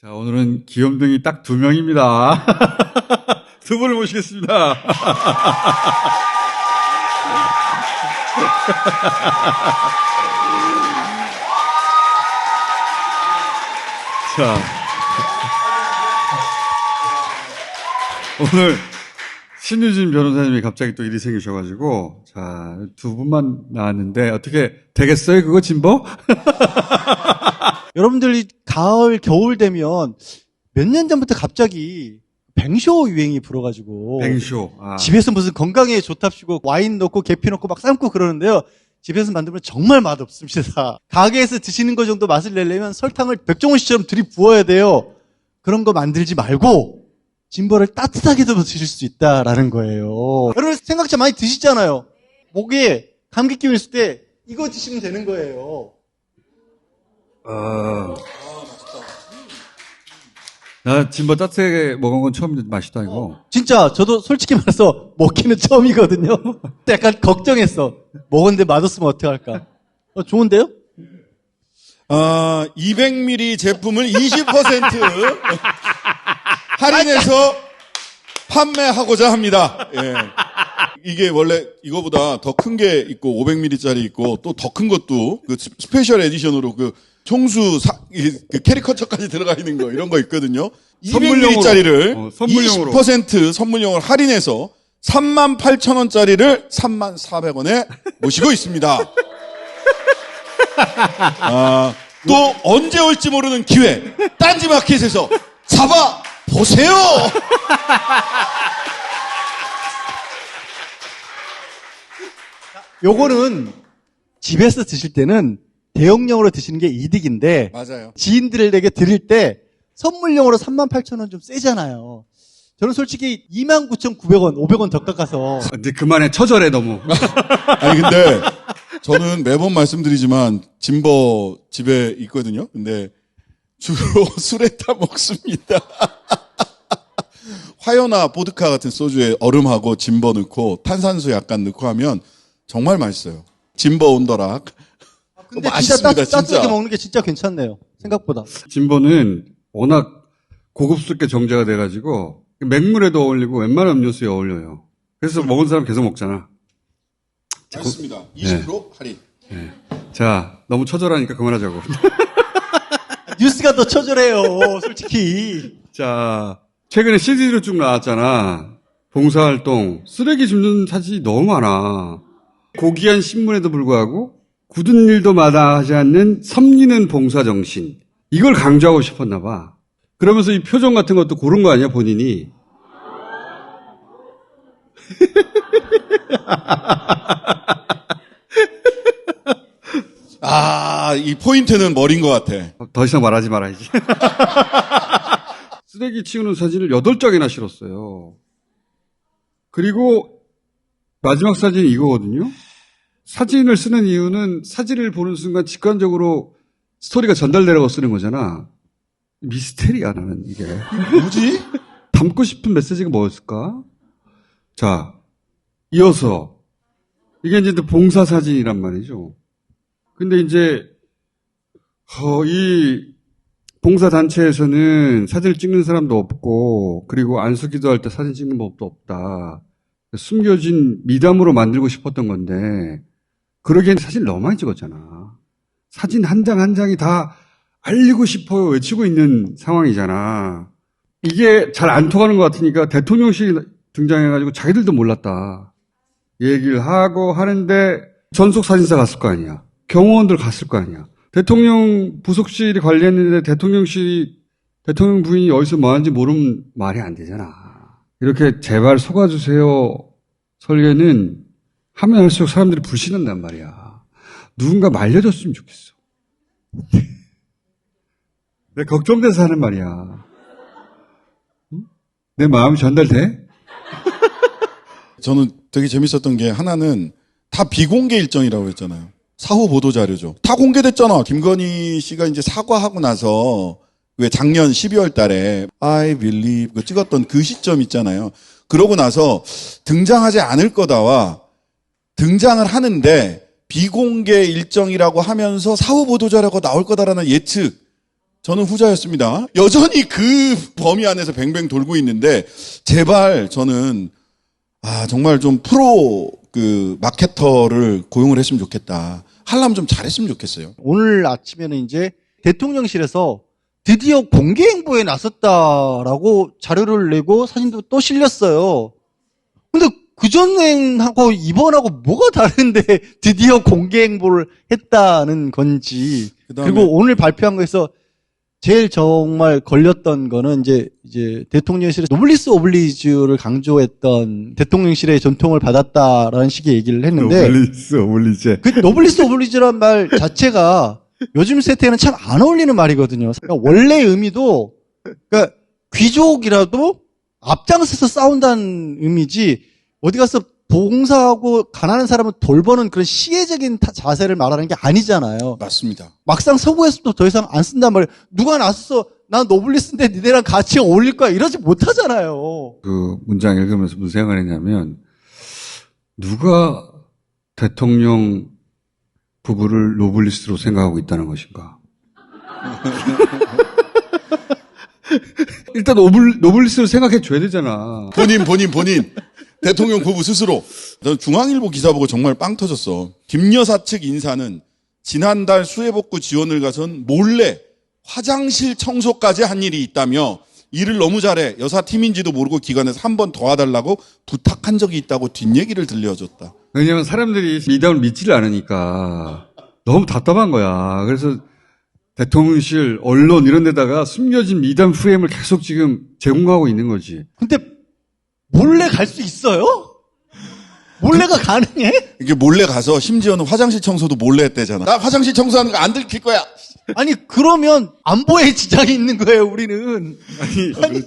자, 오늘은 귀염둥이 딱 2명입니다. 두 분을 모시겠습니다. 자, 오늘 신유진 변호사님이 갑자기 또 일이 생기셔가지고, 자, 두 분만 나왔는데, 어떻게 되겠어요? 그거 진보? 여러분들이 가을, 겨울 되면 몇 년 전부터 갑자기 뱅쇼 유행이 불어가지고 뱅쇼. 아. 집에서 무슨 건강에 좋답시고 와인 넣고 계피 넣고 막 삶고 그러는데요. 집에서 만들면 정말 맛없습니다. 가게에서 드시는 거 정도 맛을 내려면 설탕을 백종원 씨처럼 들이부어야 돼요. 그런 거 만들지 말고 진보를 따뜻하게도 드실 수 있다라는 거예요. 여러분 생각차 많이 드시잖아요. 목에 감기 기운 있을 때 이거 드시면 되는 거예요. 나 진보 따뜻하게 먹은 건 처음인데 맛있다, 이거. 진짜 저도 솔직히 말해서 먹기는 처음이거든요. 약간 걱정했어. 먹었는데 맛없으면 어떡할까. 좋은데요? 200ml 제품을 20% 할인해서 판매하고자 합니다. 예. 이게 원래 이거보다 더 큰 게 있고 500ml짜리 있고 또 더 큰 것도 그 스페셜 에디션으로 그 총수 그 캐리커처까지 들어가 있는 거 이런 거 있거든요. 200ml짜리를 선물용으로. 20% 선물용을 할인해서 38,000원짜리를 34,000원에 모시고 있습니다. 또 언제 올지 모르는 기회. 딴지마켓에서 잡아 보세요. 요거는 집에서 드실 때는 대용량으로 드시는 게 이득인데 맞아요. 지인들에게 드릴 때 선물용으로 38,000원 좀 세잖아요. 저는 솔직히 29,900원, 500원 더 깎아서 근데 그만해, 처절해, 너무. 아니 근데 저는 매번 말씀드리지만 진버 집에 있거든요. 근데 주로 술에다 먹습니다. 화요나 보드카 같은 소주에 얼음하고 진버 넣고 탄산수 약간 넣고 하면 정말 맛있어요. 진버 온더락. 근데 진짜 맛있습니다, 따뜻하게 진짜. 먹는 게 진짜 괜찮네요. 생각보다. 진보는 워낙 고급스럽게 정제가 돼가지고 맹물에도 어울리고 웬만한 음료수에 어울려요. 그래서 먹은 사람 계속 먹잖아. 맛있습니다. 20% 할인. 자, 너무 처절하니까 그만하자고. 뉴스가 더 처절해요. 솔직히. 자, 최근에 CD로 쭉 나왔잖아. 봉사활동. 쓰레기 줍는 사진이 너무 많아. 고귀한 신문에도 불구하고 굳은 일도 마다하지 않는 섬기는 봉사정신. 이걸 강조하고 싶었나 봐. 그러면서 이 표정 같은 것도 고른 거 아니야, 본인이? 이 포인트는 머린 것 같아. 더 이상 말하지 말아야지. 쓰레기 치우는 사진을 8장이나 실었어요. 그리고 마지막 사진이 이거거든요. 사진을 쓰는 이유는 사진을 보는 순간 직관적으로 스토리가 전달되라고 쓰는 거잖아. 미스테리야, 나는 이게. 뭐지? 담고 싶은 메시지가 뭐였을까? 자, 이어서 이게 이제 봉사 사진이란 말이죠. 근데 이제 이 봉사 단체에서는 사진을 찍는 사람도 없고, 그리고 안수기도 할 때 사진 찍는 법도 없다. 숨겨진 미담으로 만들고 싶었던 건데, 그러기엔 사진 너무 많이 찍었잖아. 사진 한 장 한 장이 다 알리고 싶어요 외치고 있는 상황이잖아. 이게 잘 안 통하는 것 같으니까 대통령실이 등장해가지고 자기들도 몰랐다 얘기를 하고 하는데, 전속 사진사 갔을 거 아니야. 경호원들 갔을 거 아니야. 대통령 부속실이 관리했는데 대통령 부인이 어디서 뭐 하는지 모르면 말이 안 되잖아. 이렇게 제발 속아주세요 설계는 하면 할수록 사람들이 불신한단 말이야. 누군가 말려줬으면 좋겠어. 내가 걱정돼서 하는 말이야. 응? 내 마음이 전달돼? 저는 되게 재밌었던 게 하나는 다 비공개 일정이라고 했잖아요. 사후 보도 자료죠. 다 공개됐잖아. 김건희 씨가 이제 사과하고 나서 왜 작년 12월 달에 I believe 그 찍었던 그 시점 있잖아요. 그러고 나서 등장하지 않을 거다와 등장을 하는데 비공개 일정이라고 하면서 사후 보도 자료가 나올 거다라는 예측. 저는 후자였습니다. 여전히 그 범위 안에서 뱅뱅 돌고 있는데, 제발 저는, 정말 좀 프로 마케터를 고용을 했으면 좋겠다. 하려면 좀 잘했으면 좋겠어요. 오늘 아침에는 이제 대통령실에서 드디어 공개 행보에 나섰다라고 자료를 내고 사진도 또 실렸어요. 근데 그전하고 이번하고 뭐가 다른데 드디어 공개 행보를 했다는 건지. 그리고 오늘 발표한 거에서 제일 정말 걸렸던 거는 이제 대통령실에 노블리스 오블리주를 강조했던 대통령실의 전통을 받았다라는 식의 얘기를 했는데 오블리제. 그 노블리스 오블리주란 말 자체가 요즘 세태에는 참 안 어울리는 말이거든요. 그러니까 원래 의미도 그러니까 귀족이라도 앞장서서 싸운다는 의미지 어디 가서 봉사하고 가난한 사람을 돌보는 그런 시혜적인 자세를 말하는 게 아니잖아요. 맞습니다. 막상 서구에서도 더 이상 안 쓴단 말이에요. 누가 나서서 난 노블리스인데 니네랑 같이 어울릴 거야 이러지 못하잖아요. 그 문장 읽으면서 무슨 생각을 했냐면 누가 대통령 부부를 노블리스트로 생각하고 있다는 것인가? 일단 노블리스트로 생각해 줘야 되잖아. 본인. 대통령 부부 스스로. 저는 중앙일보 기사 보고 정말 빵 터졌어. 김 여사 측 인사는 지난달 수해복구 지원을 가선 몰래 화장실 청소까지 한 일이 있다며 일을 너무 잘해. 여사 팀인지도 모르고 기관에서 한 번 도와달라고 부탁한 적이 있다고 뒷얘기를 들려줬다. 왜냐면 사람들이 미담을 믿지를 않으니까 너무 답답한 거야. 그래서 대통령실, 언론 이런 데다가 숨겨진 미담 프레임을 계속 지금 제공하고 있는 거지. 근데 몰래 갈 수 있어요? 몰래가 가능해? 이게 몰래 가서 심지어는 화장실 청소도 몰래 했대잖아. 나 화장실 청소하는 거 안 들킬 거야. 아니 그러면 안보에 지장이 있는 거예요 우리는. 아니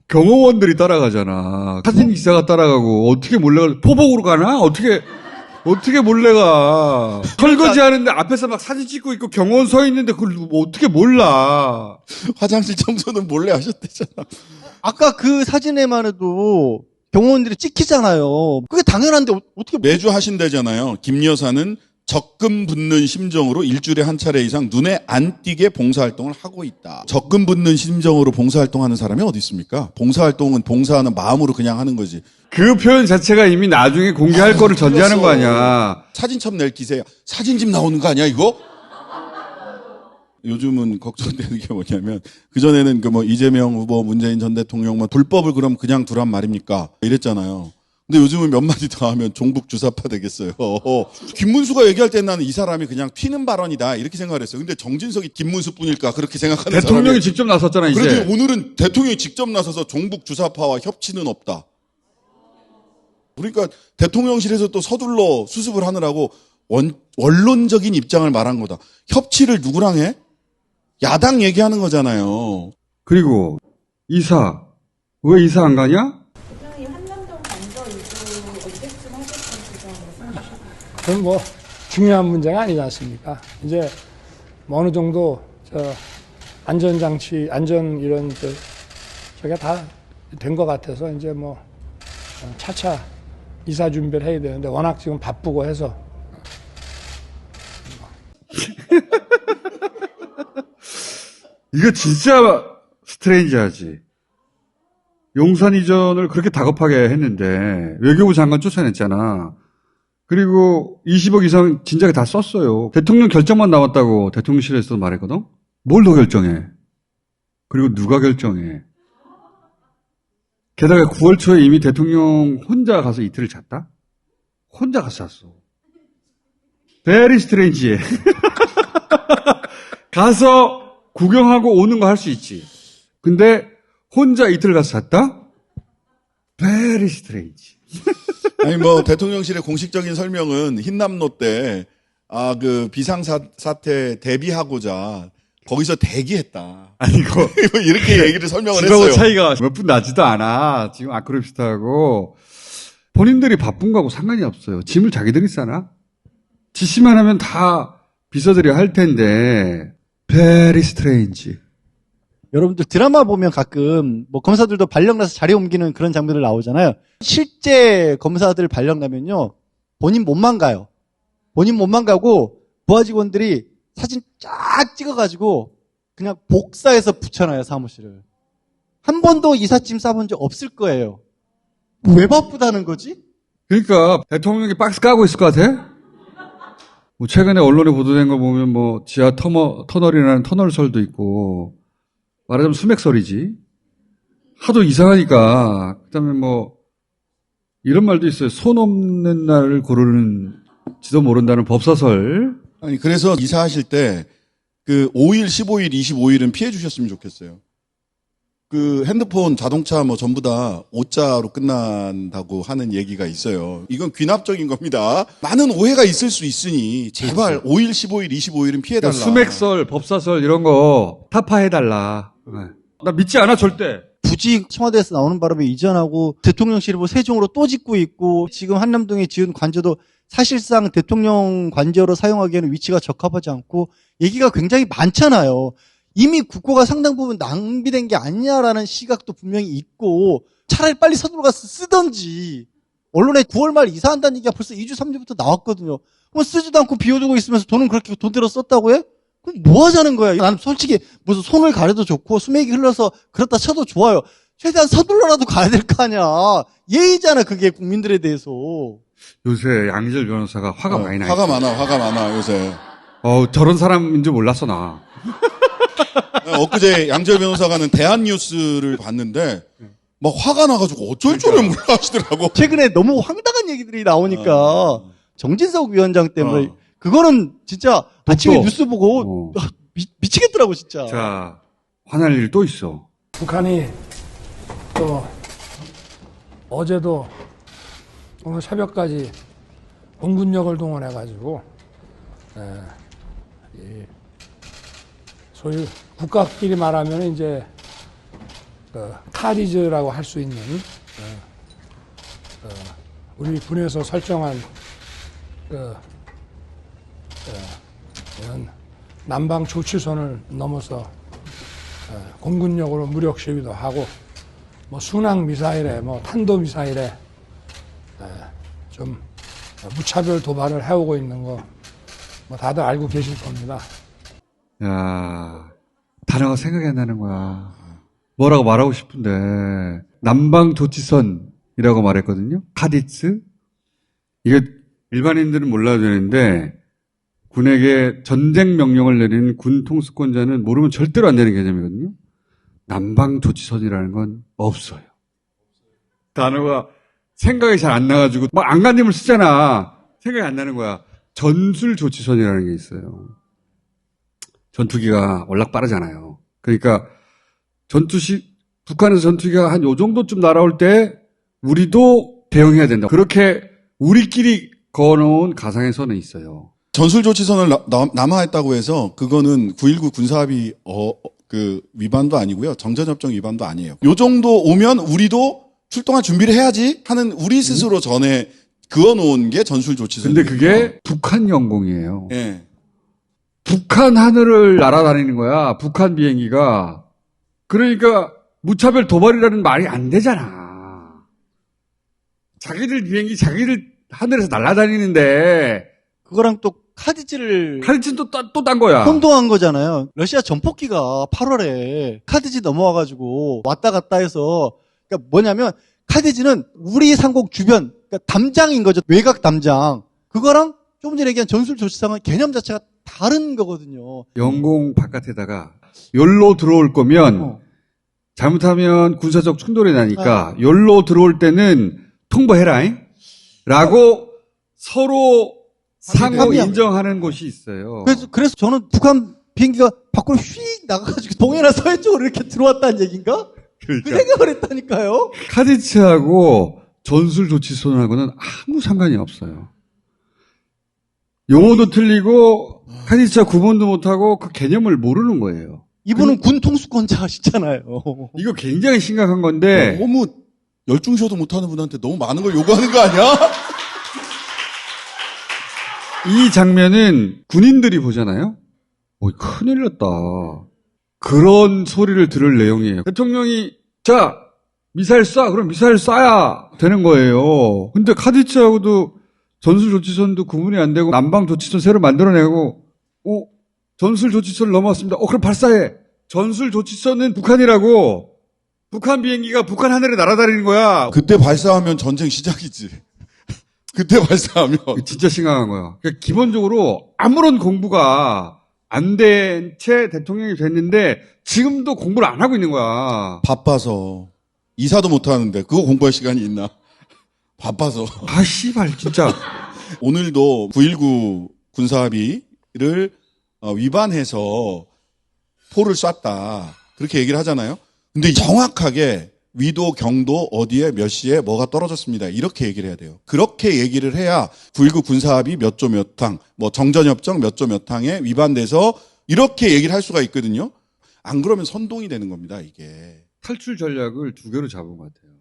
경호원들이 따라가잖아. 사진 기사가 따라가고 어떻게 몰래가 포복으로 가나? 어떻게 몰래가? 설거지 하는데 앞에서 막 사진 찍고 있고 경호원 서 있는데 그걸 뭐 어떻게 몰라? 화장실 청소는 몰래 하셨대잖아. 아까 그 사진에만 해도 경호원들이 찍히잖아요. 그게 당연한데 어떻게 매주 하신다잖아요. 김 여사는 적금 붙는 심정으로 일주일에 한 차례 이상 눈에 안 띄게 봉사활동을 하고 있다. 적금 붙는 심정으로 봉사활동하는 사람이 어디 있습니까? 봉사활동은 봉사하는 마음으로 그냥 하는 거지. 그 표현 자체가 이미 나중에 공개할 거를 전제하는 거 아니야. 사진첩 낼 기세야. 사진집 나오는 거 아니야 이거? 요즘은 걱정되는 게 뭐냐면 그전에는 이재명 후보, 문재인 전 대통령 불법을 그럼 그냥 두란 말입니까? 이랬잖아요. 근데 요즘은 몇 마디 더 하면 종북 주사파 되겠어요. 김문수가 얘기할 때 나는 이 사람이 그냥 튀는 발언이다 이렇게 생각을 했어요. 근데 정진석이 김문수뿐일까 그렇게 생각하는 대통령이 사람이 직접 나섰잖아 이제. 그래도 오늘은 대통령이 직접 나서서 종북 주사파와 협치는 없다. 그러니까 대통령실에서 또 서둘러 수습을 하느라고 원론적인 입장을 말한 거다. 협치를 누구랑 해? 야당 얘기하는 거잖아요. 그리고 왜 이사 안 가냐? 한남동 관저 이주 언제쯤 하겠다는 그건 뭐 중요한 문제가 아니지 않습니까? 이제 뭐 어느 정도 안전장치, 이런 저게 다 된 것 같아서 이제 뭐 차차 이사 준비를 해야 되는데 워낙 지금 바쁘고 해서 이거 진짜 스트레인지하지. 용산 이전을 그렇게 다급하게 했는데 외교부 장관 쫓아냈잖아. 그리고 20억 이상 진작에 다 썼어요. 대통령 결정만 나왔다고 대통령실에서 말했거든. 뭘 더 결정해? 그리고 누가 결정해? 게다가 9월 초에 이미 대통령 혼자 가서 이틀을 잤다? 혼자 가서 잤어. 베리 스트레인지해. 가서 구경하고 오는 거 할 수 있지. 근데 혼자 이틀 가서 잤다? 베리 스트레인지. 아니 대통령실의 공식적인 설명은 흰남노 때 비상사태 대비하고자 거기서 대기했다. 아니 이거 이렇게 얘기를 설명을 집하고 했어요. 차이가 몇 분 나지도 않아. 지금 아크로비스타하고 본인들이 바쁜 거하고 상관이 없어요. 짐을 자기들이 싸나? 지시만 하면 다 비서들이 할 텐데 베리 스트레인지. 여러분들 드라마 보면 가끔 검사들도 발령 나서 자리 옮기는 그런 장면들 나오잖아요. 실제 검사들 발령 나면요. 본인 몸만 가요. 본인 몸만 가고 부하 직원들이 사진 쫙 찍어가지고 그냥 복사해서 붙여놔요, 사무실을. 한 번도 이삿짐 싸본 적 없을 거예요. 왜 바쁘다는 거지? 그러니까 대통령이 박스 까고 있을 것 같아? 뭐 최근에 언론에 보도된 거 보면 뭐 지하 터널이라는 터널설도 있고 말하자면 수맥설이지. 하도 이상하니까. 그다음에 뭐 이런 말도 있어요. 손 없는 날을 고르는 지도 모른다는 법사설. 아니, 그래서 이사하실 때, 5일, 15일, 25일은 피해 주셨으면 좋겠어요. 핸드폰, 자동차 뭐 전부 다 5자로 끝난다고 하는 얘기가 있어요. 이건 귀납적인 겁니다. 많은 오해가 있을 수 있으니, 제발 5일, 15일, 25일은 피해달라. 그러니까 수맥설, 법사설 이런 거 타파해달라. 나 믿지 않아 절대. 굳이 청와대에서 나오는 바람에 이전하고 대통령실을 뭐 세종으로 또 짓고 있고 지금 한남동에 지은 관저도 사실상 대통령 관저로 사용하기에는 위치가 적합하지 않고 얘기가 굉장히 많잖아요. 이미 국고가 상당 부분 낭비된 게 아니냐라는 시각도 분명히 있고 차라리 빨리 서둘러가서 쓰던지 언론에 9월 말 이사한다는 얘기가 벌써 2주, 3주부터 나왔거든요. 그럼 쓰지도 않고 비워두고 있으면서 돈은 그렇게 돈대로 썼다고 해? 그럼 뭐 하자는 거야? 나는 솔직히 무슨 손을 가려도 좋고 수맥이 흘러서 그렇다 쳐도 좋아요. 최대한 서둘러라도 가야 될 거 아니야. 예의잖아, 그게 국민들에 대해서. 요새 양희절 변호사가 화가 많이 나. 화가 많아, 요새. 저런 사람인 줄 몰랐어, 나. 엊그제 양절 변호사가 하는 대한뉴스를 봤는데, 막 화가 나가지고 어쩔 줄을 몰라 하시더라고. 최근에 너무 황당한 얘기들이 나오니까 정진석 위원장 때문에 그거는 진짜 아침에 뉴스 보고 미치겠더라고, 진짜. 자, 화날 일 또 있어. 북한이 또 어제도 오늘 새벽까지 공군력을 동원해가지고 소위 국가끼리 말하면 이제 카디즈라고 할 수 있는 우리 군에서 설정한 이런 남방 조치선을 넘어서 공군력으로 무력 시위도 하고 뭐 순항 미사일에 뭐 탄도 미사일에 좀 무차별 도발을 해오고 있는 거 뭐 다들 알고 계실 겁니다. 야, 단어가 생각이 안 나는 거야. 뭐라고 말하고 싶은데 남방 조치선이라고 말했거든요. 카디츠. 이게 일반인들은 몰라도 되는데 군에게 전쟁 명령을 내리는 군 통수권자는 모르면 절대로 안 되는 개념이거든요. 남방 조치선이라는 건 없어요. 단어가 생각이 잘 안 나가지고 막 안간힘을 쓰잖아. 생각이 안 나는 거야. 전술 조치선이라는 게 있어요. 전투기가 워낙 빠르잖아요. 그러니까 북한에서 전투기가 한 요 정도쯤 날아올 때 우리도 대응해야 된다. 그렇게 우리끼리 그어놓은 가상의 선은 있어요. 전술조치선을 남하했다고 해서 그거는 9.19 군사합의 위반도 아니고요. 정전협정 위반도 아니에요. 요 정도 오면 우리도 출동할 준비를 해야지 하는 우리 스스로 전에 그어놓은 게 전술조치선. 근데 그게 북한 영공이에요. 예. 북한 하늘을 날아다니는 거야. 북한 비행기가. 그러니까 무차별 도발이라는 말이 안 되잖아. 자기들 비행기 자기들 하늘에서 날아다니는데 그거랑 또 카디즈를 카디츠는 또 딴 거야. 혼동한 거잖아요. 러시아 전폭기가 8월에 카디즈 넘어와가지고 왔다 갔다 해서 그러니까 뭐냐면 카디즈는 우리 상공 주변 그러니까 담장인 거죠. 외곽 담장. 그거랑 조금 전에 얘기한 전술조치상은 개념 자체가 다른 거거든요. 영공 바깥에다가 열로 들어올 거면 잘못하면 군사적 충돌이 나니까 열로 들어올 때는 통보해라잉 라고 서로 상호 합의하고. 인정하는 곳이 있어요. 그래서 저는 북한 비행기가 밖으로 휙 나가가지고 동해나 서해 쪽으로 이렇게 들어왔다는 얘기인가? 그 생각을 했다니까요. 카디츠하고 전술조치선하고는 아무 상관이 없어요. 용어도 틀리고 카디츠와 구분도 못하고 그 개념을 모르는 거예요. 이분은 군 통수권자시잖아요. 이거 굉장히 심각한 건데 너무 열중셔도 못하는 분한테 너무 많은 걸 요구하는 거 아니야? 이 장면은 군인들이 보잖아요. 큰일 났다. 그런 소리를 들을 내용이에요. 대통령이 자 미사일 쏴 그럼 미사일 쏴야 되는 거예요. 근데 카디츠하고도 전술조치선도 구분이 안 되고 남방조치선 새로 만들어내고 전술조치선을 넘어왔습니다. 그럼 발사해. 전술 조치선은 북한이라고. 북한 비행기가 북한 하늘에 날아다니는 거야. 그때 발사하면 전쟁 시작이지. 그때 발사하면. 진짜 심각한 거야. 그러니까 기본적으로 아무런 공부가 안 된 채 대통령이 됐는데 지금도 공부를 안 하고 있는 거야. 바빠서. 이사도 못 하는데 그거 공부할 시간이 있나? 바빠서. 아, 씨발, 진짜. 오늘도 9.19 군사합의를 위반해서 포를 쐈다. 그렇게 얘기를 하잖아요. 근데 정확하게 위도, 경도, 어디에 몇 시에 뭐가 떨어졌습니다. 이렇게 얘기를 해야 돼요. 그렇게 얘기를 해야 9.19 군사합의 몇 조 몇 항, 뭐 정전협정 몇 조 몇 항에 위반돼서 이렇게 얘기를 할 수가 있거든요. 안 그러면 선동이 되는 겁니다, 이게. 탈출 전략을 두 개로 잡은 것 같아요.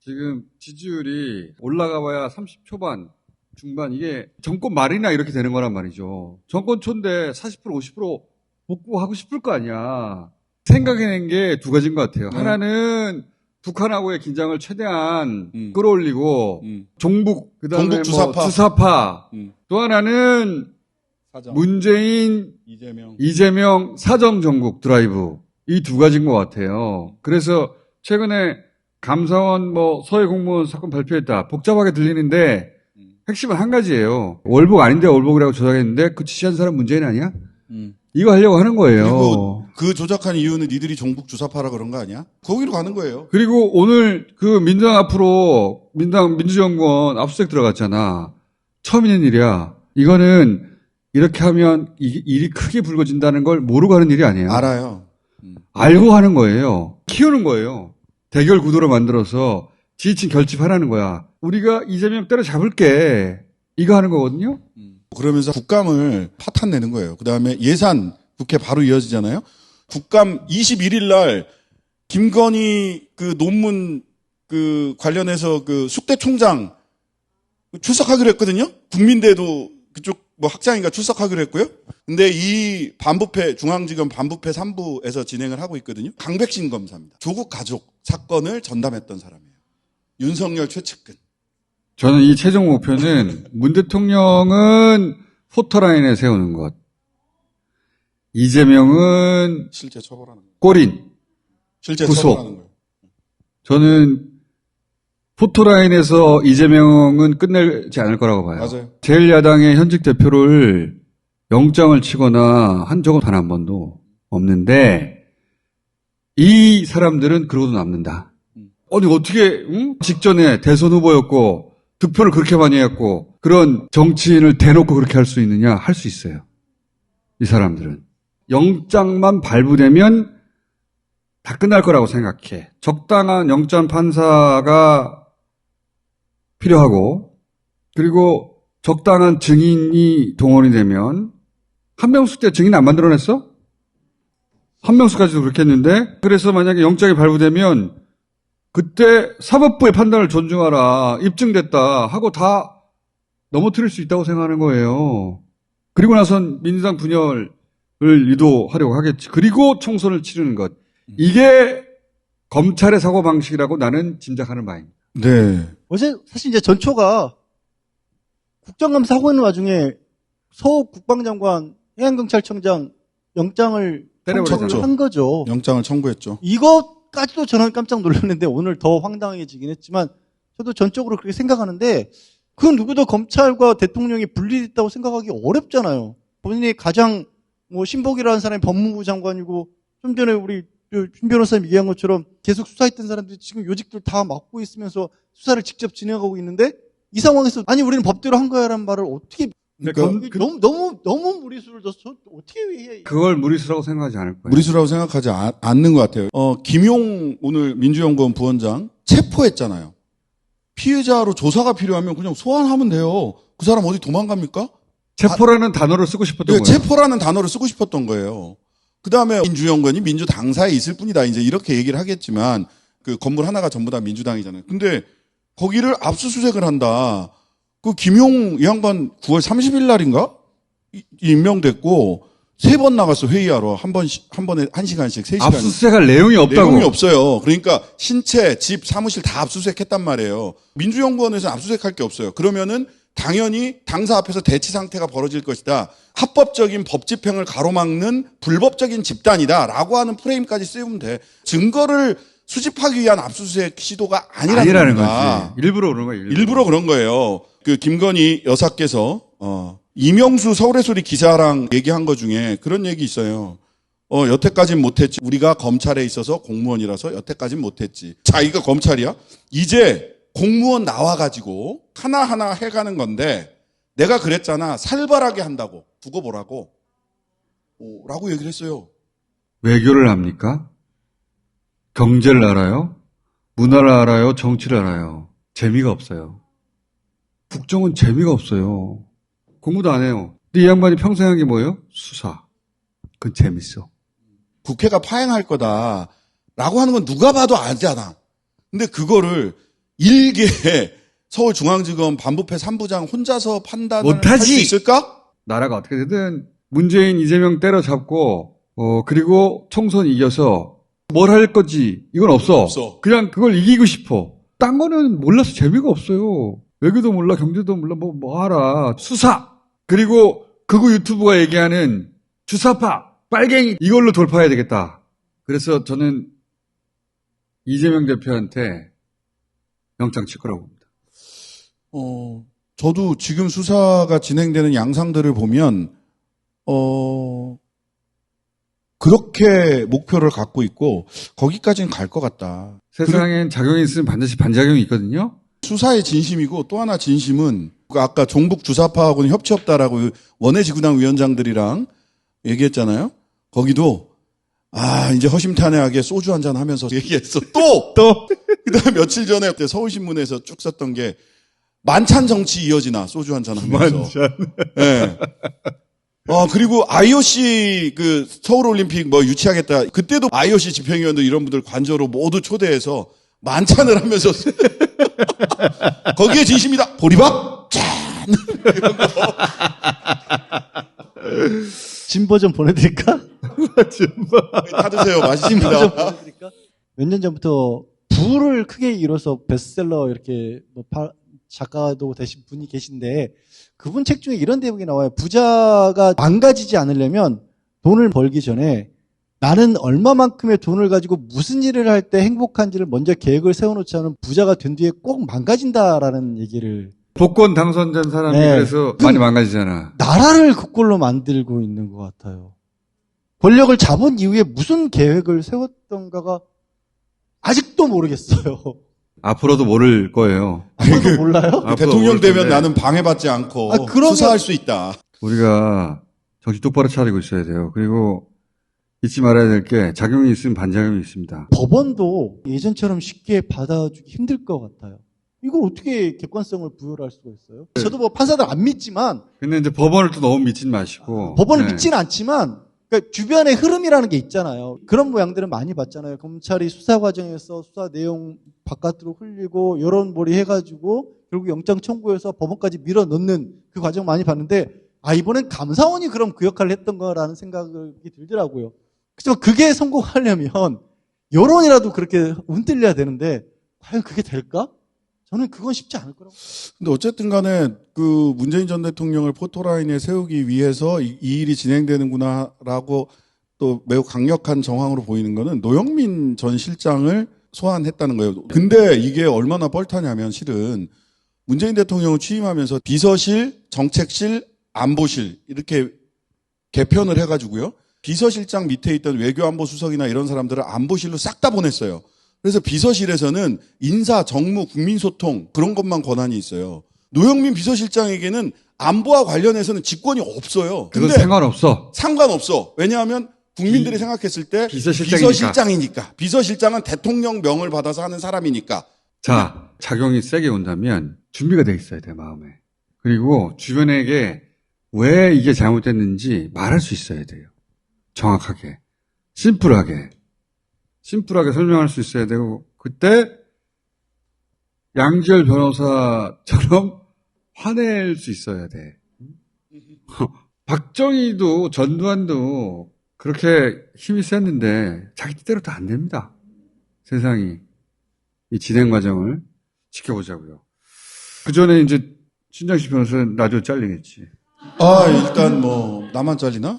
지금 지지율이 올라가 봐야 30 초반, 중반, 이게 정권 말이나 이렇게 되는 거란 말이죠. 정권 초인데 40% 50% 복구하고 싶을 거 아니야. 생각해낸 게 두 가지인 것 같아요. 하나는 북한하고의 긴장을 최대한 끌어올리고 종북, 그다음에 종북 주사파. 주사파. 음. 또 하나는 사정. 문재인, 이재명 사정 정국 드라이브. 이 두 가지인 것 같아요. 그래서 최근에 감사원 서해 공무원 사건 발표했다. 복잡하게 들리는데 핵심은 한 가지예요. 월북 아닌데 월북이라고 조작했는데 그 지시한 사람 문재인 아니야? 이거 하려고 하는 거예요. 그리고 그 조작한 이유는 니들이 종북 주사파라 그런 거 아니야? 거기로 가는 거예요. 그리고 오늘 그 민주당 앞으로 민주정권 압수수색 들어갔잖아. 처음 있는 일이야. 이거는 이렇게 하면 일이 크게 불거진다는 걸 모르고 하는 일이 아니에요. 알아요. 알고 하는 거예요. 키우는 거예요. 대결 구도로 만들어서 지지층 결집하라는 거야. 우리가 이재명 때려잡을게. 이거 하는 거거든요. 그러면서 국감을 파탄 내는 거예요. 그 다음에 예산 국회 바로 이어지잖아요. 국감 21일 날 김건희 그 논문 그 관련해서 그 숙대 총장 출석하기로 했거든요. 국민대도 그쪽 학장인가 출석하기로 했고요. 근데 이 반부패 중앙지검 반부패 3부에서 진행을 하고 있거든요. 강백신 검사입니다. 조국 가족 사건을 전담했던 사람이에요. 윤석열 최측근. 저는 이 최종 목표는 문 대통령은 포터라인에 세우는 것. 이재명은 실제 처벌하는 거예요. 꼬린. 실제 구속. 처벌하는 거예요. 저는 포토라인에서 이재명은 끝내지 않을 거라고 봐요. 맞아요. 제1야당의 현직 대표를 영장을 치거나 한 적은 단 한 번도 없는데 이 사람들은 그러고도 남는다. 아니 어떻게 직전에 대선 후보였고 득표를 그렇게 많이 했고 그런 정치인을 대놓고 그렇게 할 수 있느냐? 할 수 있어요. 이 사람들은. 영장만 발부되면 다 끝날 거라고 생각해. 적당한 영장 판사가 필요하고 그리고 적당한 증인이 동원이 되면 한명숙 때 증인 안 만들어냈어? 한명숙까지도 그렇게 했는데 그래서 만약에 영장이 발부되면 그때 사법부의 판단을 존중하라 입증됐다 하고 다 넘어뜨릴 수 있다고 생각하는 거예요. 그리고 나선 민주당 분열을 유도하려고 하겠지. 그리고 총선을 치르는 것. 이게 검찰의 사고방식이라고 나는 짐작하는 바입니다. 네. 어제 사실 이제 전초가 국정감사 하고 있는 와중에 서 국방장관, 해양경찰청장 영장을 때려버렸잖아요. 청구를 한 거죠. 영장을 청구했죠. 이것까지도 저는 깜짝 놀랐는데 오늘 더 황당해지긴 했지만 저도 전적으로 그렇게 생각하는데 그 누구도 검찰과 대통령이 분리됐다고 생각하기 어렵잖아요. 본인이 가장 신복이라는 사람이 법무부 장관이고 좀 전에 우리 신 변호사님 얘기한 것처럼 계속 수사했던 사람들이 지금 요직들 다 맡고 있으면서 수사를 직접 진행하고 있는데 이 상황에서 아니 우리는 법대로 한 거야라는 말을 어떻게 그러니까 너무 무리수를 둬서 어떻게 해? 그걸 무리수라고 생각하지 않을 거예요. 무리수라고 생각하지 않는 것 같아요. 김용 오늘 민주연구원 부원장 체포했잖아요. 피해자로 조사가 필요하면 그냥 소환하면 돼요. 그 사람 어디 도망갑니까? 체포라는 단어를 쓰고 싶었던 거예요. 체포라는 단어를 쓰고 싶었던 거예요. 그 다음에 민주연구원이 민주당사에 있을 뿐이다. 이제 이렇게 얘기를 하겠지만 그 건물 하나가 전부 다 민주당이잖아요. 근데 거기를 압수수색을 한다. 그 김용 이 양반 9월 30일 날인가? 임명됐고 3번 나갔어 회의하러. 한 번에 1시간씩 3시간. 압수수색할 내용이 없다고. 내용이 없어요. 그러니까 신체, 집, 사무실 다 압수수색했단 말이에요. 민주연구원에서는 압수수색할 게 없어요. 그러면은 당연히 당사 앞에서 대치 상태가 벌어질 것이다. 합법적인 법 집행을 가로막는 불법적인 집단이다라고 하는 프레임까지 쓰면 돼. 증거를 수집하기 위한 압수수색 시도가 아니라는 겁니다. 거지. 일부러 그런 거예요. 일부러 그런 거예요. 그 김건희 여사께서 이명수 서울의 소리 기자랑 얘기한 거 중에 그런 얘기 있어요. 여태까진 못했지. 우리가 검찰에 있어서 공무원이라서 여태까진 못했지. 자, 이거 검찰이야? 이제 공무원 나와가지고 하나하나 해가는 건데 내가 그랬잖아. 살벌하게 한다고. 두고 보라고. 라고 얘기를 했어요. 외교를 합니까? 경제를 알아요? 문화를 알아요? 정치를 알아요? 재미가 없어요. 국정은 재미가 없어요. 공부도 안 해요. 근데 이 양반이 평생 한 게 뭐예요? 수사. 그건 재밌어. 국회가 파행할 거다라고 하는 건 누가 봐도 알잖아. 근데 그거를 일개 서울중앙지검 반부패 3부장 혼자서 판단을 할 수 못하지. 있을까? 나라가 어떻게 되든 문재인, 이재명 때려잡고 그리고 총선 이겨서 뭘 할 거지. 이건 없어. 없어. 그냥 그걸 이기고 싶어. 딴 거는 몰라서 재미가 없어요. 외교도 몰라, 경제도 몰라, 뭐 하라. 수사. 그리고 극우 유튜브가 얘기하는 주사파, 빨갱이 이걸로 돌파해야 되겠다. 그래서 저는 이재명 대표한테 영장 칠 거라고 봅니다. 저도 지금 수사가 진행되는 양상들을 보면 그렇게 목표를 갖고 있고 거기까지는 갈 것 같다. 세상엔 작용이 있으면 반드시 반작용이 있거든요. 수사의 진심이고 또 하나 진심은 아까 종북 주사파하고는 협치 없다라고 원외지구당 위원장들이랑 얘기했잖아요. 거기도 이제 허심탄회하게 소주 한잔 하면서 얘기했어. 또 그다음에 며칠 전에 서울신문에서 쭉 썼던 게 만찬 정치 이어지나 소주 한잔 하면서. 만찬. 네. 그리고 IOC 그 서울올림픽 뭐 유치하겠다. 그때도 IOC 집행위원들 이런 분들 관저로 모두 초대해서 만찬을 하면서 거기에 진심이다. 보리밥 짠. 진 버전 보내드릴까? 다 드세요. 맛있습니다. 몇 년 전부터 부를 크게 이뤄서 베스트셀러 이렇게 뭐 작가도 되신 분이 계신데 그분 책 중에 이런 대목이 나와요. 부자가 망가지지 않으려면 돈을 벌기 전에 나는 얼마만큼의 돈을 가지고 무슨 일을 할 때 행복한지를 먼저 계획을 세워놓지 않으면 부자가 된 뒤에 꼭 망가진다라는 얘기를. 복권 당선된 사람이 네. 그래서 많이 망가지잖아. 나라를 그꼴로 만들고 있는 것 같아요. 권력을 잡은 이후에 무슨 계획을 세웠던가가 아직도 모르겠어요. 앞으로도 모를 거예요. 아무도 몰라요? 앞으로 대통령 모를 되면 텐데 나는 방해받지 않고 그러면- 수사할 수 있다. 우리가 정신 똑바로 차리고 있어야 돼요. 그리고 잊지 말아야 될 게 작용이 있으면 반작용이 있습니다. 법원도 예전처럼 쉽게 받아주기 힘들 것 같아요. 이걸 어떻게 객관성을 부여를 할 수가 있어요? 저도 뭐 판사들 안 믿지만 근데 이제 법원을 또 너무 믿진 마시고. 법원을 네. 믿지는 않지만 그러니까 주변의 흐름이라는 게 있잖아요. 그런 모양들은 많이 봤잖아요. 검찰이 수사 과정에서 수사 내용 바깥으로 흘리고 여론몰이 해가지고 결국 영장 청구해서 법원까지 밀어넣는 그 과정 많이 봤는데 이번엔 감사원이 그럼 그 역할을 했던 거라는 생각이 들더라고요. 그렇지만 그게 성공하려면 여론이라도 그렇게 흔들려야 되는데 과연 그게 될까? 저는 그건 쉽지 않을 거라고. 근데 어쨌든 간에 그 문재인 전 대통령을 포토라인에 세우기 위해서 이 일이 진행되는구나라고 또 매우 강력한 정황으로 보이는 거는 노영민 전 실장을 소환했다는 거예요. 근데 이게 얼마나 뻘타냐면 실은 문재인 대통령을 취임하면서 비서실, 정책실, 안보실 이렇게 개편을 해가지고요. 비서실장 밑에 있던 외교안보수석이나 이런 사람들을 안보실로 싹 다 보냈어요. 그래서 비서실에서는 인사, 정무, 국민소통 그런 것만 권한이 있어요. 노영민 비서실장에게는 안보와 관련해서는 직권이 없어요. 그건 근데 상관없어. 상관없어. 왜냐하면 국민들이 생각했을 때 비서실장이니까. 비서실장이니까. 비서실장은 대통령 명을 받아서 하는 사람이니까. 자, 작용이 세게 온다면 준비가 돼 있어야 돼, 마음에. 그리고 주변에게 왜 이게 잘못됐는지 말할 수 있어야 돼요. 정확하게. 심플하게 설명할 수 있어야 되고, 그때 양지열 변호사처럼 화낼 수 있어야 돼. 박정희도 전두환도 그렇게 힘이 셌는데 자기 뜻대로 다 안 됩니다. 세상이. 이 진행 과정을 지켜보자고요. 그 전에 이제 신장식 변호사는 나중에 잘리겠지. 아, 일단 뭐 나만 잘리나?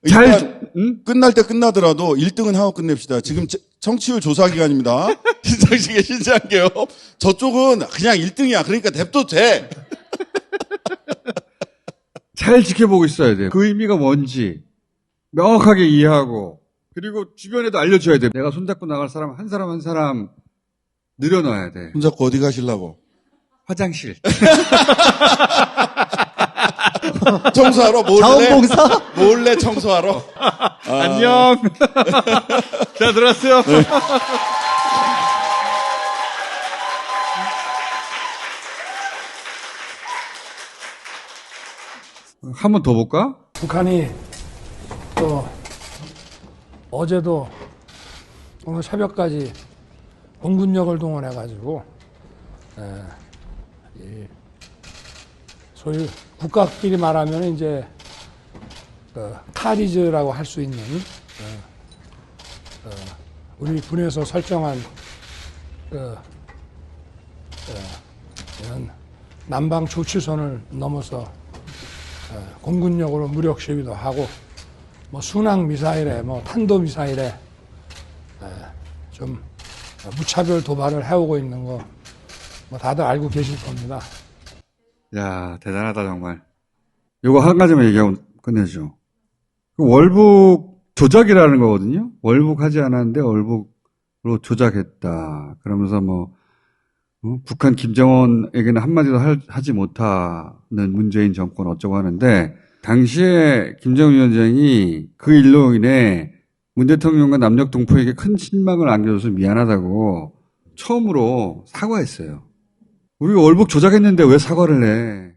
일단 응? 끝날 때 끝나더라도 1등은 하고 끝냅시다. 지금 청취율 조사 기간입니다. 신장식의 신장개업. 저쪽은 그냥 1등이야. 그러니까 냅둬도 돼. 잘 지켜보고 있어야 돼요. 그 의미가 뭔지 명확하게 이해하고 그리고 주변에도 알려줘야 돼. 내가 손잡고 나갈 사람 한 사람 한 사람 늘어놔야 돼. 손잡고 어디 가시려고? 화장실. 청소하러 몰래? 자원봉사? 몰래 청소하러? 안녕. 자, 들어왔어요. 한 번 더 볼까? 북한이 또 어제도 오늘 새벽까지 공군력을 동원해가지고 소위 국가끼리 말하면 이제 카리즈라고 할 수 있는 우리 군에서 설정한 이런 남방 조치선을 넘어서 공군력으로 무력 시위도 하고 뭐 순항 미사일에 뭐 탄도 미사일에 좀 무차별 도발을 해오고 있는 거 뭐 다들 알고 계실 겁니다. 야, 대단하다, 정말. 요거 한 가지만 얘기하고 끝내죠. 그 월북 조작이라는 거거든요. 월북하지 않았는데 월북으로 조작했다. 그러면서 뭐, 북한 김정은에게는 한마디도 하지 못하는 문재인 정권 어쩌고 하는데, 당시에 김정은 위원장이 그 일로 인해 문 대통령과 남녘 동포에게 큰 실망을 안겨줘서 미안하다고 처음으로 사과했어요. 우리가 월북 조작했는데 왜 사과를 해?